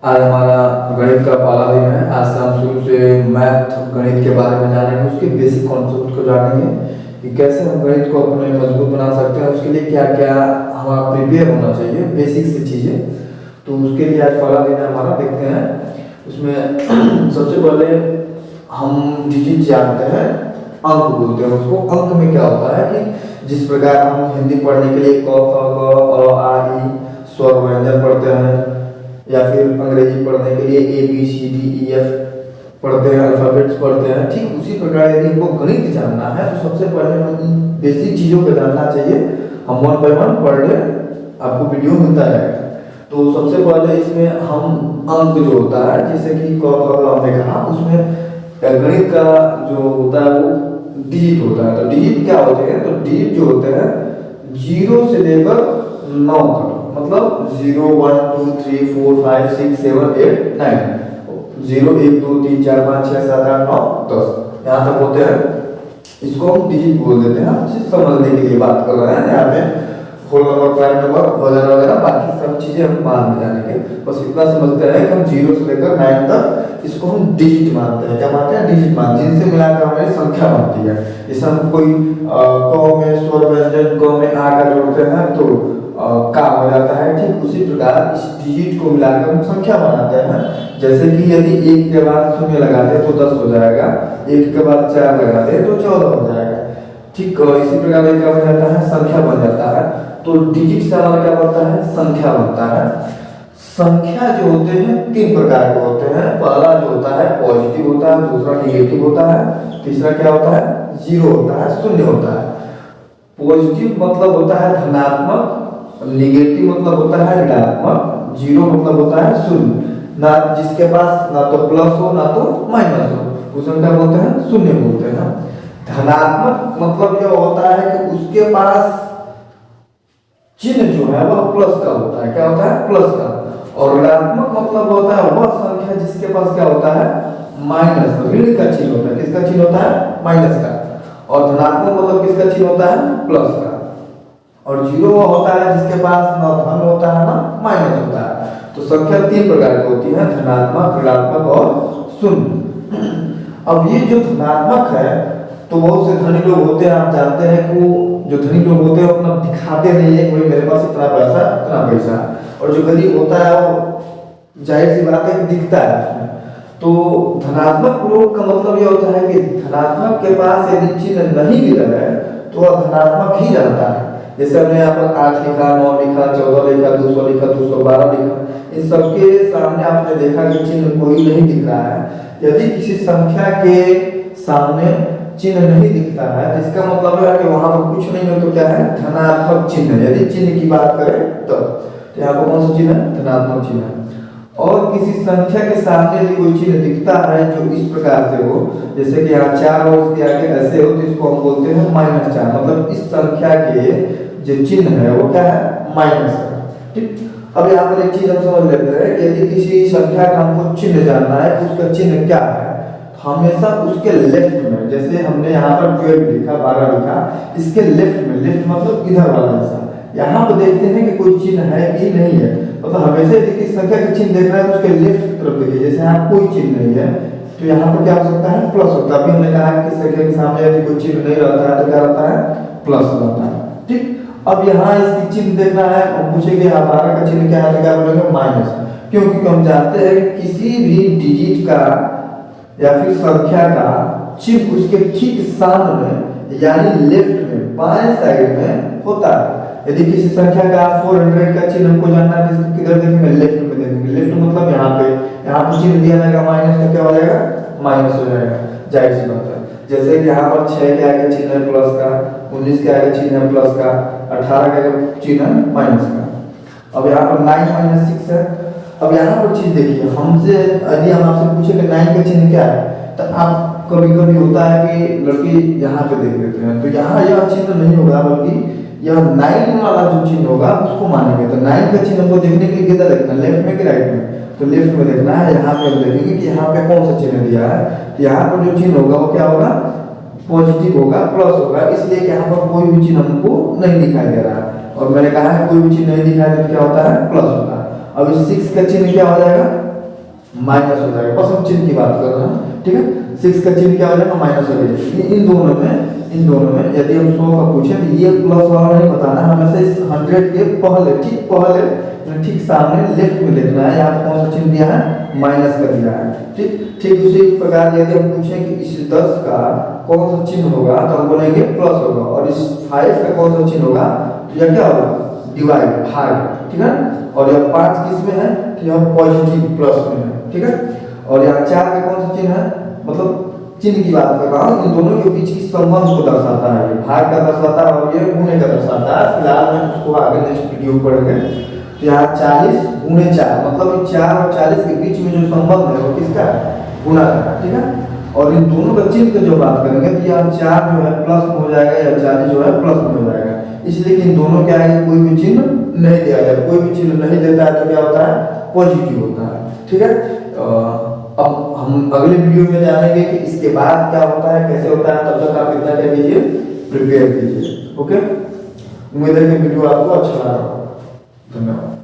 आज हमारा गणित का पहला दिन है। आज से हम शुरू से मैथ गणित के बारे में जानेंगे, उसके बेसिक कॉन्सेप्ट को जानेंगे कि कैसे हम गणित को अपने मजबूत बना सकते हैं, उसके लिए क्या क्या हमारा प्रिपेयर होना चाहिए, बेसिक सी चीज़ें। तो उसके लिए आज पहला दिन है हमारा, देखते हैं उसमें। सबसे पहले हम डिजिट जानते हैं, अंक बोलते हैं उसको। अंक में क्या होता है कि जिस प्रकार हम हिंदी पढ़ने के लिए क ख ग आ ई स्वर व्यंजन पढ़ते हैं, या फिर अंग्रेजी पढ़ने के लिए A B C D E F पढ़ते हैं, अल्फ़ाबेट्स पढ़ते हैं, ठीक उसी प्रकार यदि हमको गणित जानना है तो सबसे पहले हम इन बेसिक चीज़ों को जानना चाहिए। हम वन बाय वन पढ़ ले, आपको वीडियो मिलता रहेगा। तो सबसे पहले इसमें हम अंक जो होता है, जैसे कि क ख ग हमने कहा, उसमें गणित का जो होता है वो डिजिट होता है। तो डिजिट क्या होते हैं? तो डिजिट जो होते हैं 0 से लेकर 9 तक, मतलब 0 1 2 3 4 5 6 7 8 9, 0 1 2 3 4 5 6 7 8 9 10, यहाँ तक होते हैं। इसको हम डिजिट बोल देते हैं। हम चीज समझने के लिए बात कर रहे हैं, यहाँ पे होल नंबर, प्राइम नंबर वगैरह वगैरह, बाकी सब चीजें हम बाद में जानेंगे। बस इतना समझते हैं कि हम 0 से लेकर 9 तक इसको हम डिजिट मानते हैं। क्या मानते हैं? डिजिट मानते हैं, जिनसे मिलाकर हमारी संख्या बनती है। जैसे हम कोई क में स्वर व्यंजन क में आ का जोड़ते हैं तो का हो जाता है, ठीक उसी प्रकार इस डिजिट को मिलाकर हम संख्या बनाते हैं। जैसे कि यदि 1 के बाद 0 लगा दे तो 10 हो जाएगा, 1 के बाद 4 लगा दे तो 14 हो जाएगा, ठीक इसी प्रकार क्या बन जाता है? संख्या बन जाता है। तो डिजिट से हमारा क्या बनता है? संख्या बनता है। संख्या जो होते हैं 3 प्रकार के होते हैं। पहला जो होता है पॉजिटिव होता है, दूसरा निगेटिव होता है, तीसरा क्या होता है? 0 होता है, शून्य होता है। पॉजिटिव मतलब होता है धनात्मक, निगेटिव मतलब होता है ऋणात्मक, 0 मतलब होता है शून्य, ना जिसके पास ना तो प्लस हो ना तो माइनस हो, उसमें क्या बोलते हैं? शून्य बोलते हैं। धनात्मक मतलब यह होता है कि उसके पास चिन्ह जो है वह प्लस का होता है। क्या होता है? प्लस का। और ऋणात्मक मतलब होता है वह संख्या जिसके पास क्या होता है? माइनस, ऋण का चिन्ह होता है। किसका चिन्ह होता है? माइनस का। और धनात्मक मतलब किसका चिन्ह होता है? प्लस का। और 0 होता है जिसके पास ना धन होता है ना माइनस होता है। तो संख्या 3 प्रकार की होती है, धनात्मक, ऋणात्मक और शून्य। अब ये जो धनात्मक है, तो बहुत से धनी लोग होते हैं, आप जानते हैं कि वो जो धनी लोग होते हैं अपना दिखाते नहीं है कि मेरे पास इतना पैसा इतना पैसा, और जो गरीब होता है वो जाहिर सी बात है कि दिखता है उसमें। तो धनात्मक लोग का मतलब यह होता है कि धनात्मक के पास यदि चिन्ह नहीं भी है तो वह धनात्मक ही रहता है। जैसे हमने यहाँ पर 8 लिखा, 9 लिखा, 14 लिखा, 200 लिखा, 212 लिखा, इन सबके सामने आपने देखा कि चिन्ह कोई नहीं दिख रहा है। यदि किसी संख्या के सामने चिन्ह नहीं दिखता है तो इसका मतलब है कि वहां पर कुछ नहीं है, तो क्या है? धनात्मक चिन्ह है। यदि चिन्ह की बात करें तो यहाँ पर कौन सा चिन्ह है? धनात्मक चिन्ह है। और किसी संख्या के सामने यदि कोई चिन्ह दिखता है जो इस प्रकार से हो, जैसे कि यहाँ 4 और इसके आगे ऐसे हो, तो इसको हम बोलते हैं -4, मतलब इस संख्या के जो चिन्ह है वो क्या है? माइनस है, ठीक। अब यहाँ पर एक चीज हम समझ लेते हैं कि यदि किसी संख्या का हमको चिन्ह जानना है तो उसका चिन्ह क्या है, हमेशा उसके लेफ्ट में, जैसे हमने यहाँ पर 12 लिखा, 12 लिखा, इसके लेफ्ट में, लेफ्ट मतलब इधर वाला हिस्सा, यहाँ पर देखते हैं कि कोई चिन्ह है कि नहीं है। मतलब हमेशा देखिए संख्या का चिन्ह देख रहा है तो उसके लेफ्ट की तरफ देखिए, जैसे यहाँ कोई चिन्ह नहीं है तो यहाँ पर क्या हो सकता है? प्लस होता है। अभी हमने कहा कि संख्या के सामने यदि कोई चिन्ह नहीं रहता है तो क्या रहता है? प्लस रहता है, ठीक। अब यहाँ इसकी चिन्ह देखना है और पूछेंगे 12 का चिन्ह क्या है, तो क्या बोलेंगे? माइनस, क्योंकि हम जानते हैं कि किसी भी डिजिट का या फिर संख्या का चिन्ह उसके ठीक सामने यानी लेफ्ट में, बाएं साइड में होता है। यदि किसी संख्या का 400 का चिन्ह हमको जानना है तो इसको किधर देखेंगे? लेफ्ट में देखेंगे। लेफ्ट मतलब यहाँ पे चिन्ह दिया जाएगा माइनस, तो क्या हो जाएगा? माइनस हो जाएगा, जाहिर सी बात है। जैसे कि यहाँ पर 6 के आगे चिन्ह है प्लस का, 19 के आगे चिन्ह है प्लस का, 18 के आगे चिन्ह है माइनस का। अब यहाँ पर 9 - 6 है। अब यहाँ पर चीज देखिए, हमसे यदि हम आपसे पूछे कि 9 का चिन्ह क्या है, तो आप कभी कभी होता है कि लड़की यहाँ पे देख लेते हैं, तो यहाँ यह चिन्ह नहीं होगा, बल्कि यह 9 वाला जो चिन्ह होगा उसको मानेंगे। तो 9 का चिन्ह को देखने के लिए किधर देखना? लेफ्ट में कि राइट में? तो लेफ्ट में देखना है। यहाँ पे हम देखेंगे कि यहाँ पे कौन सा चिन्ह दिया है, तो यहाँ पर जो चिन्ह होगा वो क्या होगा? पॉजिटिव होगा, प्लस होगा, इसलिए कि यहाँ पर कोई भी चिन्ह हमको नहीं दिखाई दे रहा है। और मैंने कहा है कोई भी चिन्ह नहीं दिखाई दे तो क्या होता है? प्लस होता है। अब इस 6 का चिन्ह क्या हो जाएगा? माइनस हो जाएगा, बस हम चिन्ह की बात कर रहे हैं, ठीक है। 6 का चिन्ह क्या हो जाएगा, माइनस हो जाएगा। इन दोनों में यदि हम 100 का पूछे तो ये प्लस वाला नहीं बताना, हमें से इस 100 के पहले ठीक सामने लेफ्ट में लिखना है। यहाँ कौन सा चिन्ह दिया है, माइनस का दिया है, ठीक उसी प्रकार यदि हम पूछें कि इस 10 का कौन सा चिन्ह होगा तो हम बोलेंगे प्लस होगा, और इस 5 का कौन सा चिन्ह होगा तो यह क्या होगा, डिवाइड, भाग, ठीक है। और यह 5 किस में है, तो यह पॉजिटिव प्लस में है, ठीक है। और यहाँ 4 का कौन सा चिन्ह है, मतलब चिन्ह की बात कर रहा हूँ, इन दोनों के बीच की संबंध को दर्शाता है, भाग का दर्शाता है और ये गुणे का दर्शाता है। फिलहाल में उसको आगे नेक्स्ट वीडियो पढ़ेंगे। तो यहाँ 40 गुणे 4 मतलब 4 और 40 के बीच में जो संबंध है वो किसका है, गुणा का, ठीक है। और इन दोनों का चिन्ह की जो बात करेंगे तो यहाँ 4 जो है प्लस में हो जाएगा या 40 जो है प्लस में हो जाएगा, इसलिए कि इन दोनों क्या है, कोई भी चिन्ह नहीं दिया गया, कोई भी चिन्ह नहीं देता है तो क्या होता है, पॉजिटिव होता है, ठीक है। अब हम अगले वीडियो में जानेंगे कि इसके बाद क्या होता है, कैसे होता है। तब तक आप इतना क्या कीजिए, प्रिपेयर कीजिए, ओके। उम्मीद है कि वीडियो आपको अच्छा लगा। धन्यवाद।